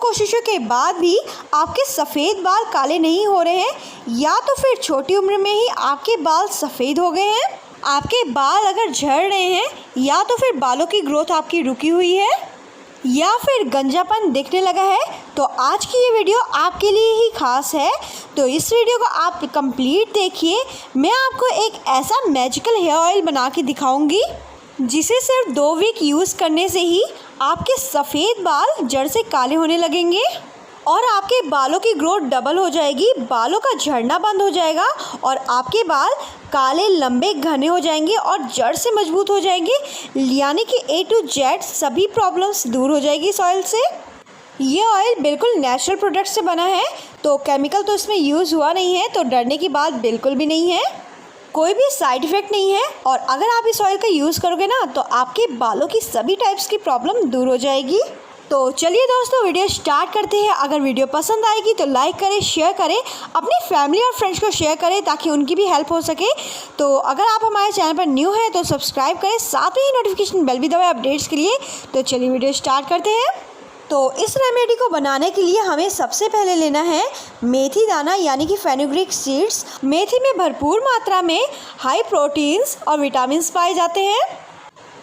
कोशिशों के बाद भी आपके सफ़ेद बाल काले नहीं हो रहे हैं या तो फिर छोटी उम्र में ही आपके बाल सफ़ेद हो गए हैं, आपके बाल अगर झड़ रहे हैं या तो फिर बालों की ग्रोथ आपकी रुकी हुई है या फिर गंजापन दिखने लगा है, तो आज की ये वीडियो आपके लिए ही ख़ास है। तो इस वीडियो को आप कंप्लीट देखिए। मैं आपको एक ऐसा मैजिकल हेयर ऑयल बना के दिखाऊंगी जिसे सिर्फ 2 वीक यूज़ करने से ही आपके सफ़ेद बाल जड़ से काले होने लगेंगे और आपके बालों की ग्रोथ डबल हो जाएगी, बालों का झड़ना बंद हो जाएगा और आपके बाल काले लंबे घने हो जाएंगे और जड़ से मजबूत हो जाएंगे, यानी कि A to Z सभी प्रॉब्लम्स दूर हो जाएगी इस ऑयल से। ये ऑयल बिल्कुल नेचुरल प्रोडक्ट से बना है, तो केमिकल तो इसमें यूज़ हुआ नहीं है, तो डरने की बात बिल्कुल भी नहीं है, कोई भी साइड इफ़ेक्ट नहीं है। और अगर आप इस ऑयल का यूज़ करोगे ना तो आपके बालों की सभी टाइप्स की प्रॉब्लम दूर हो जाएगी। तो चलिए दोस्तों वीडियो स्टार्ट करते हैं। अगर वीडियो पसंद आएगी तो लाइक करें, शेयर करें, अपनी फैमिली और फ्रेंड्स को शेयर करें ताकि उनकी भी हेल्प हो सके। तो अगर आप हमारे चैनल पर न्यू हैं तो सब्सक्राइब करें, साथ में ही नोटिफिकेशन बेल भी दबाएं अपडेट्स के लिए। तो चलिए वीडियो स्टार्ट करते हैं। तो इस रेमेडी को बनाने के लिए हमें सबसे पहले लेना है मेथी दाना यानी कि फेनुग्रीक सीड्स। मेथी में भरपूर मात्रा में हाई प्रोटीन्स और विटामिन्स पाए जाते हैं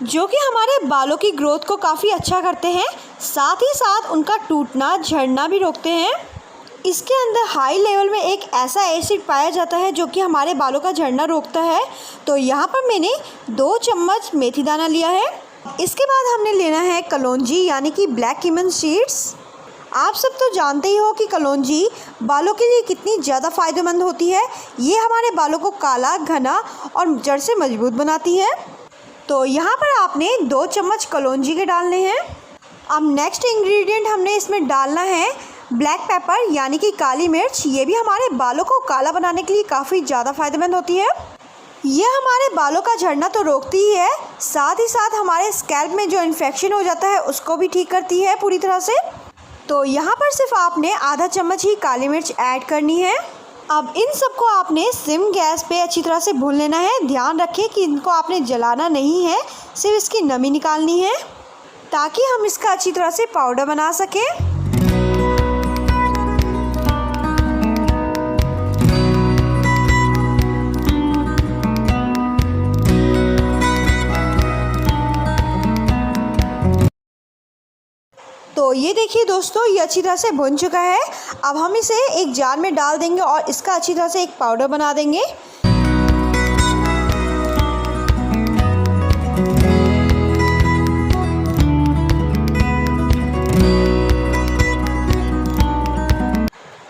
जो कि हमारे बालों की ग्रोथ को काफ़ी अच्छा करते हैं, साथ ही साथ उनका टूटना झड़ना भी रोकते हैं। इसके अंदर हाई लेवल में एक ऐसा एसिड पाया जाता है जो कि हमारे बालों का झड़ना रोकता है। तो यहाँ पर मैंने 2 चम्मच मेथी दाना लिया है। इसके बाद हमने लेना है कलौंजी यानी कि ब्लैक कीमन सीड्स। आप सब तो जानते ही हो कि कलौंजी बालों के लिए कितनी ज़्यादा फ़ायदेमंद होती है। ये हमारे बालों को काला, घना और जड़ से मजबूत बनाती है। तो यहाँ पर आपने 2 चम्मच कलौंजी के डालने हैं। अब नेक्स्ट इंग्रेडिएंट हमने इसमें डालना है ब्लैक पेपर यानी कि काली मिर्च। ये भी हमारे बालों को काला बनाने के लिए काफ़ी ज़्यादा फ़ायदेमंद होती है। ये हमारे बालों का झड़ना तो रोकती ही है, साथ ही साथ हमारे स्कैल्प में जो इन्फेक्शन हो जाता है उसको भी ठीक करती है पूरी तरह से। तो यहाँ पर सिर्फ आपने आधा चम्मच ही काली मिर्च ऐड करनी है। अब इन सबको आपने सिम गैस पे अच्छी तरह से भून लेना है। ध्यान रखें कि इनको आपने जलाना नहीं है, सिर्फ इसकी नमी निकालनी है ताकि हम इसका अच्छी तरह से पाउडर बना सकें। तो ये देखिए दोस्तों, ये अच्छी तरह से भुन चुका है। अब हम इसे एक जार में डाल देंगे और इसका अच्छी तरह से एक पाउडर बना देंगे।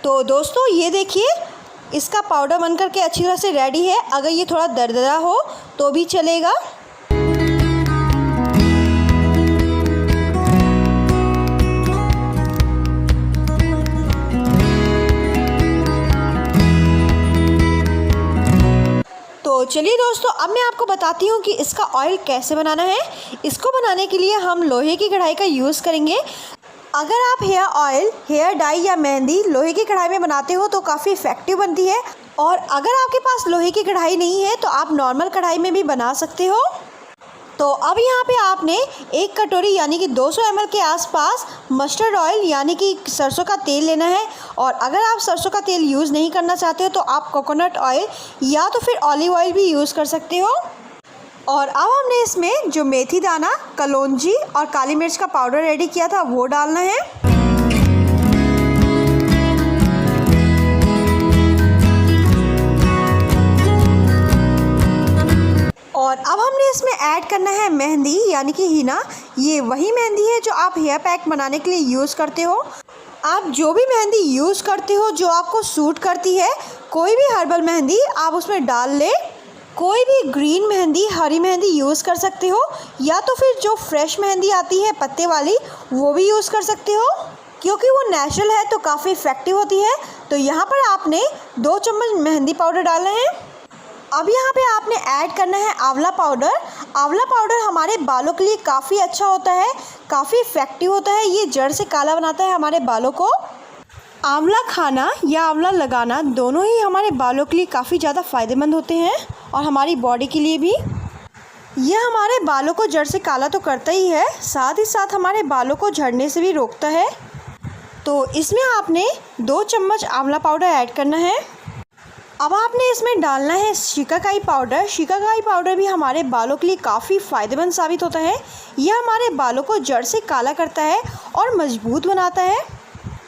तो दोस्तों ये देखिए, इसका पाउडर बनकर के अच्छी तरह से रेडी है। अगर ये थोड़ा दरदरा हो तो भी चलेगा। तो चलिए दोस्तों, अब मैं आपको बताती हूँ कि इसका ऑयल कैसे बनाना है। इसको बनाने के लिए हम लोहे की कढ़ाई का यूज़ करेंगे। अगर आप हेयर ऑयल, हेयर डाई या मेहंदी लोहे की कढ़ाई में बनाते हो तो काफ़ी इफ़ेक्टिव बनती है, और अगर आपके पास लोहे की कढ़ाई नहीं है तो आप नॉर्मल कढ़ाई में भी बना सकते हो। तो अब यहाँ पे आपने 1 कटोरी यानी कि 200 ml के आसपास मस्टर्ड ऑयल यानी कि सरसों का तेल लेना है। और अगर आप सरसों का तेल यूज़ नहीं करना चाहते हो तो आप कोकोनट ऑयल या तो फिर ऑलिव ऑयल भी यूज़ कर सकते हो। और अब हमने इसमें जो मेथी दाना, कलौंजी और काली मिर्च का पाउडर रेडी किया था वो डालना है। और अब हमने इसमें ऐड करना है मेहंदी यानी कि हीना। ये वही मेहंदी है जो आप हेयर पैक बनाने के लिए यूज़ करते हो। आप जो भी मेहंदी यूज़ करते हो जो आपको सूट करती है, कोई भी हर्बल मेहंदी आप उसमें डाल ले। कोई भी ग्रीन मेहंदी, हरी मेहंदी यूज़ कर सकते हो, या तो फिर जो फ्रेश मेहंदी आती है पत्ते वाली वो भी यूज़ कर सकते हो, क्योंकि वो नेचुरल है तो काफ़ी इफ़ेक्टिव होती है। तो यहाँ पर आपने 2 चम्मच मेहंदी पाउडर डालना है। अब यहाँ पे आपने ऐड करना है आंवला पाउडर। आंवला पाउडर हमारे बालों के लिए काफ़ी अच्छा होता है, काफ़ी इफ़ेक्टिव होता है। ये जड़ से काला बनाता है हमारे बालों को। आंवला खाना या आंवला लगाना दोनों ही हमारे बालों के लिए काफ़ी ज़्यादा फ़ायदेमंद होते हैं और हमारी बॉडी के लिए भी। यह हमारे बालों को जड़ से काला तो करता ही है, साथ ही साथ हमारे बालों को झड़ने से भी रोकता है। तो इसमें आपने 2 चम्मच आंवला पाउडर ऐड करना है। अब आपने इसमें डालना है शिकाकाई पाउडर। शिकाकाई पाउडर भी हमारे बालों के लिए काफ़ी फ़ायदेमंद साबित होता है। यह हमारे बालों को जड़ से काला करता है और मजबूत बनाता है।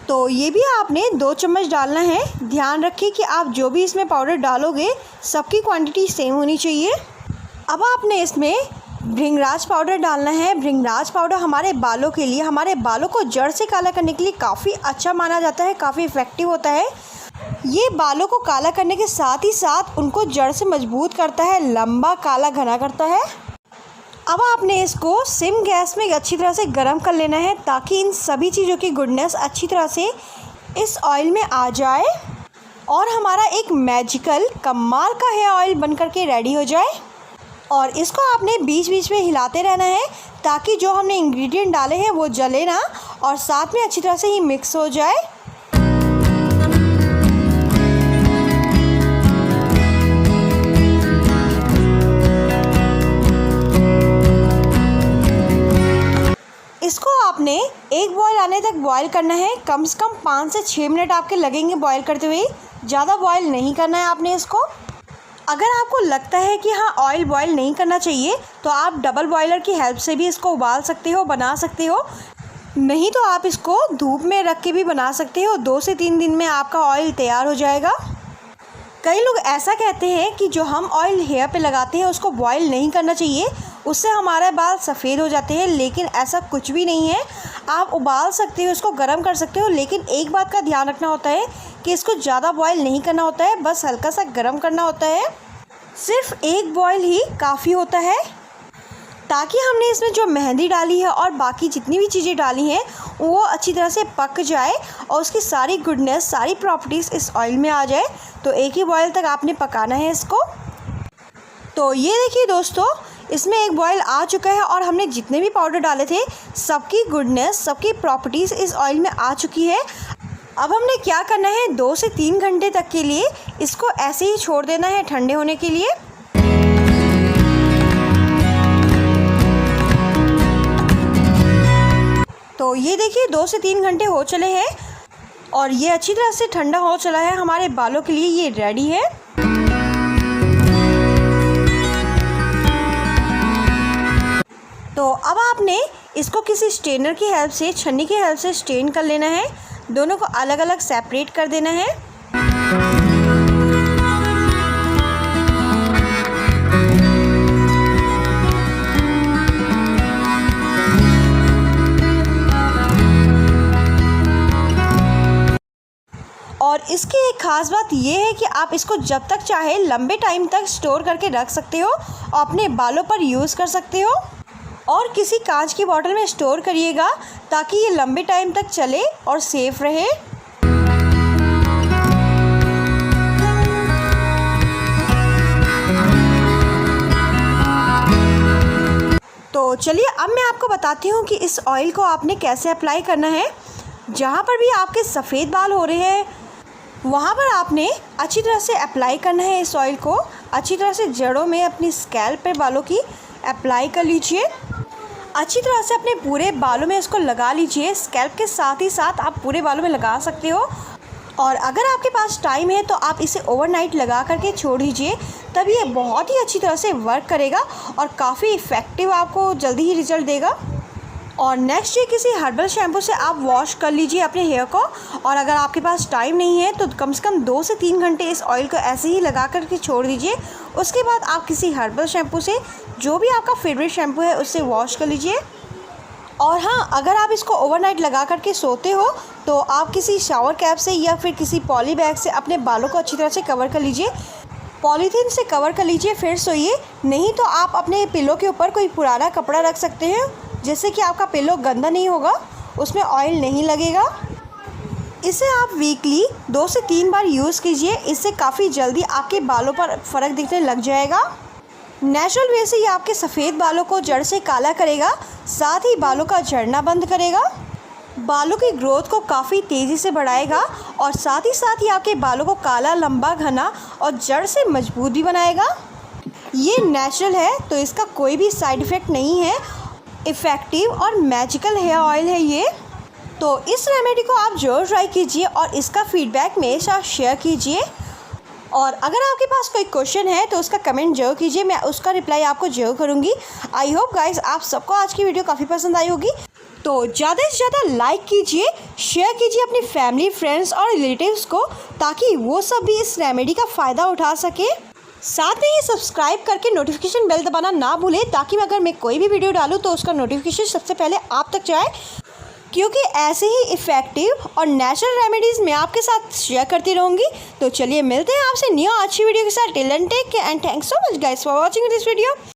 तो ये भी आपने 2 चम्मच डालना है। ध्यान रखें कि आप जो भी इसमें पाउडर डालोगे सबकी क्वांटिटी सेम होनी चाहिए। अब आपने इसमें भृंगराज पाउडर डालना है। भृंगराज पाउडर हमारे बालों के लिए, हमारे बालों को जड़ से काला करने के लिए काफ़ी अच्छा माना जाता है, काफ़ी इफ़ेक्टिव होता है। ये बालों को काला करने के साथ ही साथ उनको जड़ से मजबूत करता है, लंबा काला घना करता है। अब आपने इसको सिम गैस में अच्छी तरह से गर्म कर लेना है ताकि इन सभी चीज़ों की गुडनेस अच्छी तरह से इस ऑयल में आ जाए और हमारा एक मैजिकल कमाल का हेयर ऑयल बन करके रेडी हो जाए। और इसको आपने बीच बीच में हिलाते रहना है ताकि जो हमने इंग्रेडिएंट डाले हैं वो जले ना और साथ में अच्छी तरह से ये मिक्स हो जाए। इसको आपने एक बॉयल आने तक बॉयल करना है। कम से कम 5 से 6 मिनट आपके लगेंगे बॉयल करते हुए। ज़्यादा बॉयल नहीं करना है आपने इसको। अगर आपको लगता है कि हाँ ऑयल बॉयल नहीं करना चाहिए तो आप डबल बॉयलर की हेल्प से भी इसको उबाल सकते हो, बना सकते हो। नहीं तो आप इसको धूप में रख के भी बना सकते हो। 2 से 3 दिन में आपका ऑयल तैयार हो जाएगा। कई लोग ऐसा कहते हैं कि जो हम ऑयल हेयर पे लगाते हैं उसको बॉयल नहीं करना चाहिए, उससे हमारे बाल सफ़ेद हो जाते हैं। लेकिन ऐसा कुछ भी नहीं है। आप उबाल सकते हो, इसको गर्म कर सकते हो। लेकिन एक बात का ध्यान रखना होता है कि इसको ज़्यादा बॉयल नहीं करना होता है, बस हल्का सा गर्म करना होता है। सिर्फ एक बॉयल ही काफ़ी होता है ताकि हमने इसमें जो मेहंदी डाली है और बाकी जितनी भी चीज़ें डाली हैं वो अच्छी तरह से पक जाए और उसकी सारी गुडनेस, सारी प्रॉपर्टीज़ इस ऑयल में आ जाए। तो एक ही बॉयल तक आपने पकाना है इसको। तो ये देखिए दोस्तों, इसमें एक बॉयल आ चुका है और हमने जितने भी पाउडर डाले थे सबकी गुडनेस, सबकी प्रॉपर्टीज़ इस ऑयल में आ चुकी है। अब हमने क्या करना है, 2 से 3 घंटे तक के लिए इसको ऐसे ही छोड़ देना है ठंडे होने के लिए। तो ये देखिए 2 से 3 घंटे हो चले हैं और ये अच्छी तरह से ठंडा हो चला है। हमारे बालों के लिए ये रेडी है। तो अब आपने इसको किसी स्ट्रेनर की हेल्प से, छन्नी की हेल्प से स्ट्रेन कर लेना है। दोनों को अलग अलग सेपरेट कर देना है। और इसकी एक ख़ास बात ये है कि आप इसको जब तक चाहे लंबे टाइम तक स्टोर करके रख सकते हो और अपने बालों पर यूज़ कर सकते हो। और किसी कांच की बोतल में स्टोर करिएगा ताकि ये लंबे टाइम तक चले और सेफ़ रहे। तो चलिए अब मैं आपको बताती हूँ कि इस ऑयल को आपने कैसे अप्लाई करना है। जहाँ पर भी आपके सफ़ेद बाल हो रहे हैं वहाँ पर आपने अच्छी तरह से अप्लाई करना है इस ऑयल को। अच्छी तरह से जड़ों में अपनी स्कैल्प पे बालों की अप्लाई कर लीजिए। अच्छी तरह से अपने पूरे बालों में इसको लगा लीजिए। स्कैल्प के साथ ही साथ आप पूरे बालों में लगा सकते हो। और अगर आपके पास टाइम है तो आप इसे ओवरनाइट लगा करके छोड़ दीजिए, तब ये बहुत ही अच्छी तरह से वर्क करेगा और काफ़ी इफ़ेक्टिव आपको जल्दी ही रिज़ल्ट देगा। और नेक्स्ट डे किसी हर्बल शैम्पू से आप वॉश कर लीजिए अपने हेयर को। और अगर आपके पास टाइम नहीं है तो कम से कम 2 से 3 घंटे इस ऑयल को ऐसे ही लगा करके छोड़ दीजिए। उसके बाद आप किसी हर्बल शैम्पू से, जो भी आपका फेवरेट शैम्पू है, उससे वॉश कर लीजिए। और हाँ, अगर आप इसको ओवरनाइट लगा करके सोते हो तो आप किसी शावर कैप से या फिर किसी पॉली बैग से अपने बालों को अच्छी तरह से कवर कर लीजिए। पॉलीथीन से कवर कर लीजिए फिर सोइए। नहीं तो आप अपने पिलो के ऊपर कोई पुराना कपड़ा रख सकते हैं जिससे कि आपका पिलो गंदा नहीं होगा, उसमें ऑयल नहीं लगेगा। इसे आप वीकली 2 से 3 बार यूज़ कीजिए। इससे काफ़ी जल्दी आपके बालों पर फ़र्क दिखने लग जाएगा। नेचुरल वे से ये आपके सफ़ेद बालों को जड़ से काला करेगा, साथ ही बालों का झड़ना बंद करेगा, बालों की ग्रोथ को काफ़ी तेज़ी से बढ़ाएगा और साथ ही आपके बालों को काला, लंबा, घना और जड़ से मजबूत भी बनाएगा। ये नेचुरल है तो इसका कोई भी साइड इफ़ेक्ट नहीं है। इफ़ेक्टिव और मैजिकल हेयर ऑयल है ये। तो इस रेमेडी को आप ज़रूर ट्राई कीजिए और इसका फीडबैक मेरे साथ शेयर कीजिए। और अगर आपके पास कोई क्वेश्चन है तो उसका कमेंट जरूर कीजिए, मैं उसका रिप्लाई आपको जरूर करूँगी। आई होप गाइस आप सबको आज की वीडियो काफ़ी पसंद आई होगी। तो ज़्यादा से ज़्यादा लाइक कीजिए, शेयर कीजिए अपनी फैमिली, फ्रेंड्स और रिलेटिव्स को, ताकि वो सब भी इस रेमेडी का फ़ायदा उठा सके। साथ में ही सब्सक्राइब करके नोटिफिकेशन बेल दबाना ना भूलें, ताकि अगर मैं कोई भी वीडियो डालूँ तो उसका नोटिफिकेशन सबसे पहले आप तक जाए, क्योंकि ऐसे ही इफ़ेक्टिव और नेचुरल रेमेडीज़ मैं आपके साथ शेयर करती रहूँगी। तो चलिए मिलते हैं आपसे न्यू अच्छी वीडियो के साथ। Till then take care and thanks so much guys for watching this video.